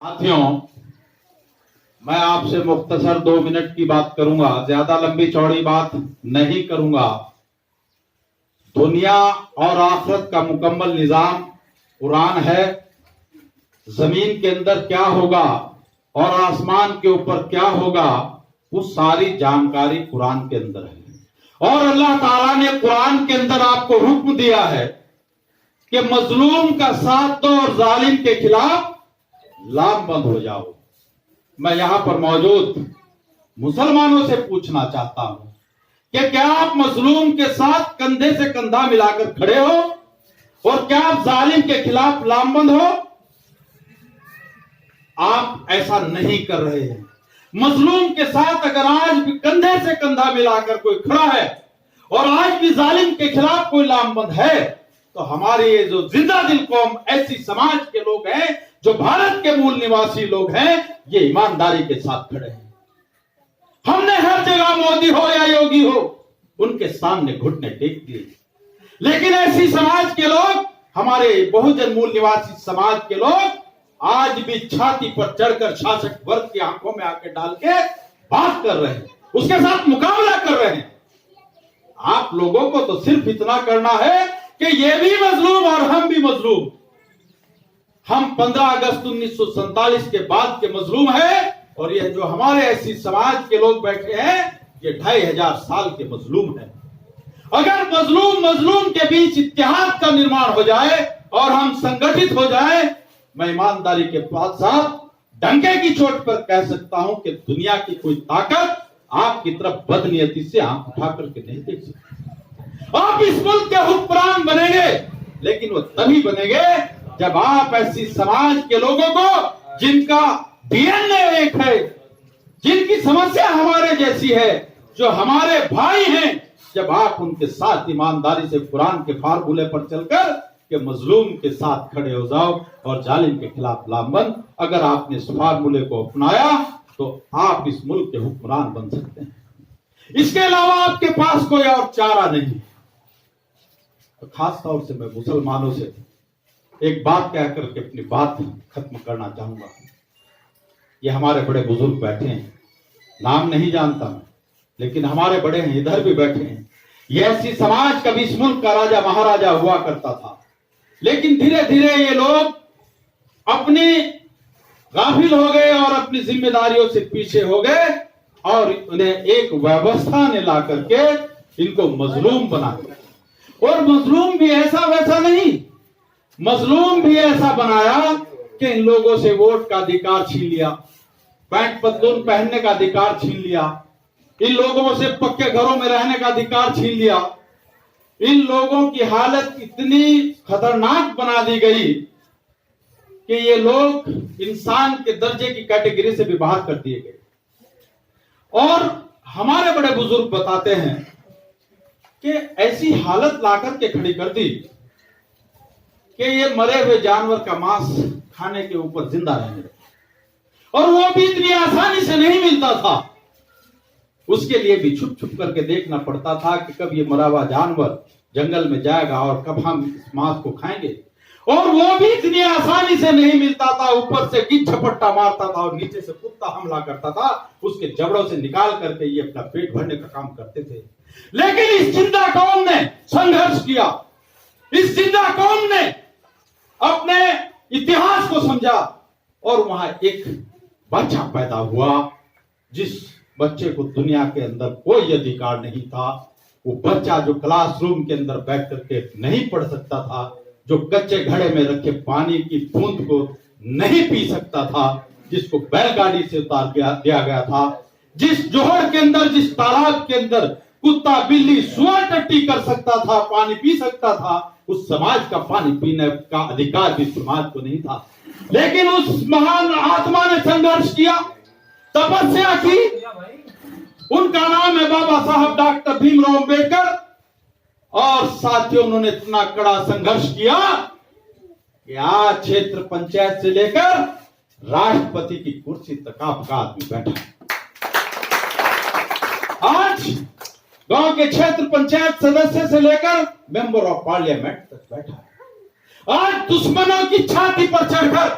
साथियों, मैं आपसे मुख्तसर 2 मिनट की बात करूंगा, ज्यादा लंबी चौड़ी बात नहीं करूंगा। दुनिया और आखिरत का मुकम्मल निजाम कुरान है। जमीन के अंदर क्या होगा और आसमान के ऊपर क्या होगा, वो सारी जानकारी कुरान के अंदर है। और अल्लाह ताला ने कुरान के अंदर आपको हुक्म दिया है कि मजलूम का साथ दो और जालिम के खिलाफ लामबंद हो जाओ। मैं यहां पर मौजूद मुसलमानों से पूछना चाहता हूं कि क्या आप मजलूम के साथ कंधे से कंधा मिलाकर खड़े हो और क्या आप जालिम के खिलाफ लामबंद हो? आप ऐसा नहीं कर रहे हैं। मजलूम के साथ अगर आज भी कंधे से कंधा मिलाकर कोई खड़ा है और आज भी जालिम के खिलाफ कोई लामबंद है, तो हमारी ये जो जिंदा दिल कौम ऐसी समाज के लोग हैं, जो भारत के मूल निवासी लोग हैं, ये ईमानदारी के साथ खड़े हैं। हमने हर जगह मोदी हो या योगी हो, उनके सामने घुटने टेक दिए, लेकिन ऐसी समाज के लोग, हमारे बहुजन मूल निवासी समाज के लोग आज भी छाती पर चढ़कर शासक वर्ग की आंखों में आके डाल के बात कर रहे हैं, उसके साथ मुकाबला कर रहे हैं। आप लोगों को तो सिर्फ इतना करना है कि ये भी मजलूम और हम भी मजलूम। हम 15 अगस्त 1947 के बाद के मजलूम हैं और ये जो हमारे ऐसी समाज के लोग बैठे हैं, ये 2500 साल के मजलूम हैं। अगर मजलूम के बीच इत्तेहाद का निर्माण हो जाए और हम संगठित हो जाए, मैं ईमानदारी के साथ डंके की चोट पर कह सकता हूं कि दुनिया की कोई ताकत आपकी तरफ बदनियती से आंख उठा करके नहीं देख सकती। आप इस मुल्क के हुक्मरान बनेंगे, लेकिन वो तभी बनेंगे जब आप ऐसी समाज के लोगों को, जिनका डीएनए एक है, जिनकी समस्या हमारे जैसी है, जो हमारे भाई हैं, जब आप उनके साथ ईमानदारी से कुरान के फार्मूले पर चलकर कि मजलूम के साथ खड़े हो जाओ और जालिम के खिलाफ लामबंद, अगर आपने इस फार्मूले को अपनाया तो आप इस मुल्क के हुक्मरान बन सकते हैं। इसके अलावा आपके पास कोई और चारा नहीं। तो खास तौर से मैं मुसलमानों से एक बात कह करके अपनी बात खत्म करना चाहूंगा। ये हमारे बड़े बुजुर्ग बैठे हैं, नाम नहीं जानता मैं, लेकिन हमारे बड़े हैं, इधर भी बैठे हैं। ये ऐसी समाज कभी इस मुल्क का राजा महाराजा हुआ करता था, लेकिन धीरे धीरे ये लोग अपनी गाफिल हो गए और अपनी जिम्मेदारियों से पीछे हो गए और उन्हें एक व्यवस्था ने ला करके इनको मजलूम बना दिया। और मजलूम भी ऐसा वैसा नहीं, मजलूम भी ऐसा बनाया कि इन लोगों से वोट का अधिकार छीन लिया, पैंट पतलून पहनने का अधिकार छीन लिया, इन लोगों से पक्के घरों में रहने का अधिकार छीन लिया। इन लोगों की हालत इतनी खतरनाक बना दी गई कि ये लोग इंसान के दर्जे की कैटेगरी से भी बाहर कर दिए गए। और हमारे बड़े बुजुर्ग बताते हैं कि ऐसी हालत लाकर के खड़ी कर दी कि ये मरे हुए जानवर का मांस खाने के ऊपर जिंदा रहने लगे, और वो भी इतनी आसानी से नहीं मिलता था। उसके लिए भी छुप छुप करके देखना पड़ता था कि कब ये मरा हुआ जानवर जंगल में जाएगा और कब हम इस मांस को खाएंगे। और वो भी इतनी आसानी से नहीं मिलता था, ऊपर से गिद्ध झपट्टा मारता था और नीचे से कुत्ता हमला करता था, उसके जबड़ों से निकाल करके ये अपना पेट भरने का काम करते थे। लेकिन इस जिंदा कौम ने संघर्ष किया, इस जिंदा कौम ने अपने इतिहास को समझा और वहां एक बच्चा पैदा हुआ, जिस बच्चे को दुनिया के अंदर कोई अधिकार नहीं था। वो बच्चा जो क्लासरूम के अंदर बैठ करके नहीं पढ़ सकता था, जो कच्चे घड़े में रखे पानी की बूंद को नहीं पी सकता था, जिसको बैलगाड़ी से उतार दिया गया था, जिस जोहड़ के अंदर, जिस तालाब के अंदर कुत्ता बिल्ली सुअर टट्टी कर सकता था, पानी पी सकता था, उस समाज का पानी पीने का अधिकार भी समाज को नहीं था। लेकिन उस महान आत्मा ने संघर्ष किया, तपस्या की। उनका नाम है बाबा साहब डॉक्टर भीमराव अंबेडकर। और साथियों, उन्होंने इतना कड़ा संघर्ष किया कि आज क्षेत्र पंचायत से लेकर राष्ट्रपति की कुर्सी तक आपका आदमी बैठा। आज गांव के क्षेत्र पंचायत सदस्य से लेकर मेंबर ऑफ पार्लियामेंट तक बैठा। आज दुश्मनों की छाती पर चढ़कर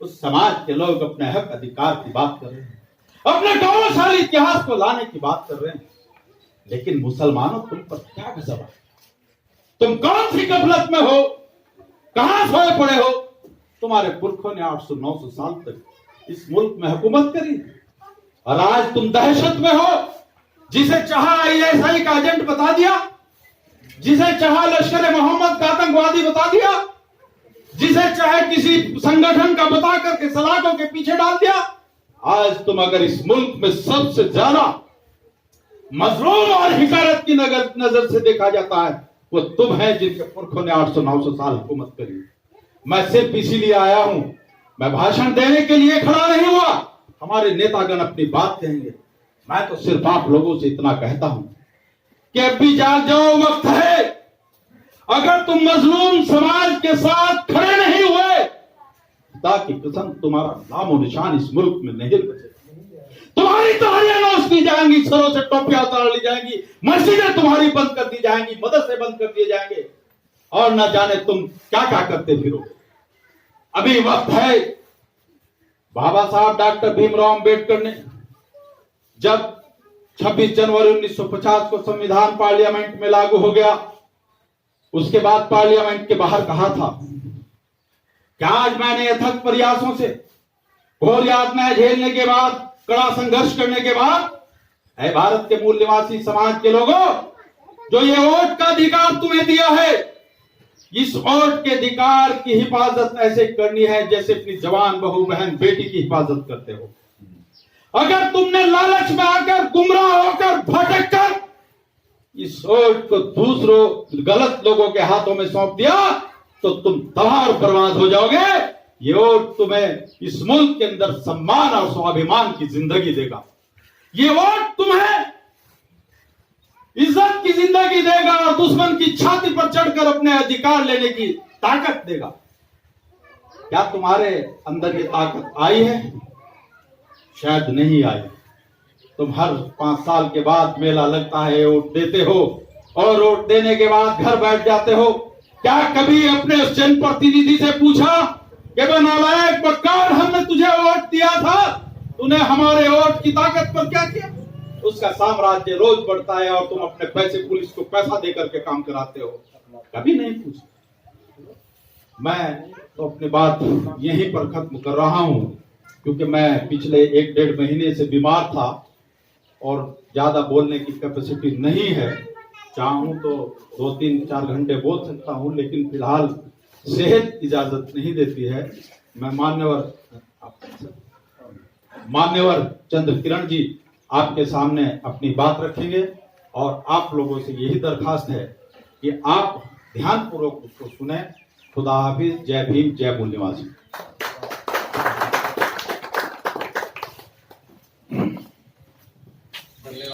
उस समाज के लोग अपने हक अधिकार की बात कर रहे हैं, अपने गौरवशाली इतिहास को लाने की बात कर रहे हैं। लेकिन मुसलमानों, तुम पर क्या गजब है? तुम कौन सी गफलत में हो? कहां सोए पड़े हो? तुम्हारे पुरखों ने 800-900 साल तक इस मुल्क में हुकूमत करी और आज तुम दहशत में हो। जिसे चाहा ISI का एजेंट बता दिया, जिसे चाहा लश्कर मोहम्मद का आतंकवादी बता दिया, जिसे चाहे किसी संगठन का बता करके सलाखों के पीछे डाल दिया। आज तुम अगर इस मुल्क में सबसे ज्यादा मजलूम और हिकारत की नजर से देखा जाता है, वो तुम है जिनके पुरखों ने 800-900 साल हुकूमत करी। मैं सिर्फ इसीलिए आया हूं, मैं भाषण देने के लिए खड़ा नहीं हुआ। हमारे नेतागण अपनी बात कहेंगे, मैं तो सिर्फ आप लोगों से इतना कहता हूं कि अब भी जाग जाओ, वक्त है। अगर तुम मजलूम समाज के साथ खड़े नहीं हुए, खुदा की कसम तुम्हारा नामो निशान इस मुल्क में नहीं बचेगा। तुम्हारी तालियां नोच दी जाएंगी, सरों से टोपियां उतार ली जाएंगी, मस्जिदें तुम्हारी बंद कर दी जाएंगी, मदरसे बंद कर दिए जाएंगे और न जाने तुम क्या क्या करते फिरोगे। अभी वक्त है। बाबा साहब डॉक्टर भीमराव अंबेडकर ने जब 26 जनवरी 1950 को संविधान पार्लियामेंट में लागू हो गया, उसके बाद पार्लियामेंट के बाहर कहा था कि आज मैंने अथक प्रयासों से, घोर यातनाएं झेलने के बाद, कड़ा संघर्ष करने के बाद, है भारत के मूल निवासी समाज के लोगों, जो ये वोट का अधिकार तुम्हें दिया है, इस वोट के अधिकार की हिफाजत ऐसे करनी है जैसे अपनी जवान बहू बहन बेटी की हिफाजत करते हो। अगर तुमने लालच में आकर, गुमराह होकर, भटक कर इस वोट को दूसरों गलत लोगों के हाथों में सौंप दिया तो तुम तबाह और बर्बाद हो जाओगे। ये वोट तुम्हें इस मुल्क के अंदर सम्मान और स्वाभिमान की जिंदगी देगा। ये वोट तुम्हें इज्जत की जिंदगी देगा और दुश्मन की छाती पर चढ़कर अपने अधिकार लेने की ताकत देगा। क्या तुम्हारे अंदर ये ताकत आई है? शायद नहीं आई। तुम हर 5 साल के बाद मेला लगता है, वोट देते हो और वोट देने के बाद घर बैठ जाते हो। क्या कभी अपने उस जनप्रतिनिधि से पूछा कि नालायक बक्कार, हमने तुझे वोट दिया था, तूने हमारे वोट की ताकत पर क्या किया? उसका साम्राज्य रोज बढ़ता है और तुम अपने पैसे पुलिस को पैसा देकर के काम कराते हो। कभी नहीं पूछा। मैं तो अपनी बात यहीं पर खत्म कर रहा हूं, क्योंकि मैं पिछले 1-1.5 महीने से बीमार था और ज्यादा बोलने की कैपेसिटी नहीं है। चाहूं तो 2-3-4 घंटे बोल सकता हूं, लेकिन फिलहाल सेहत इजाजत नहीं देती है। मैं मान्यवर चंद्र किरण जी आपके सामने अपनी बात रखेंगे और आप लोगों से यही दरखास्त है कि आप ध्यानपूर्वक उसको सुने। खुदा हाफिज। जय भीम, जय मूल निवासी।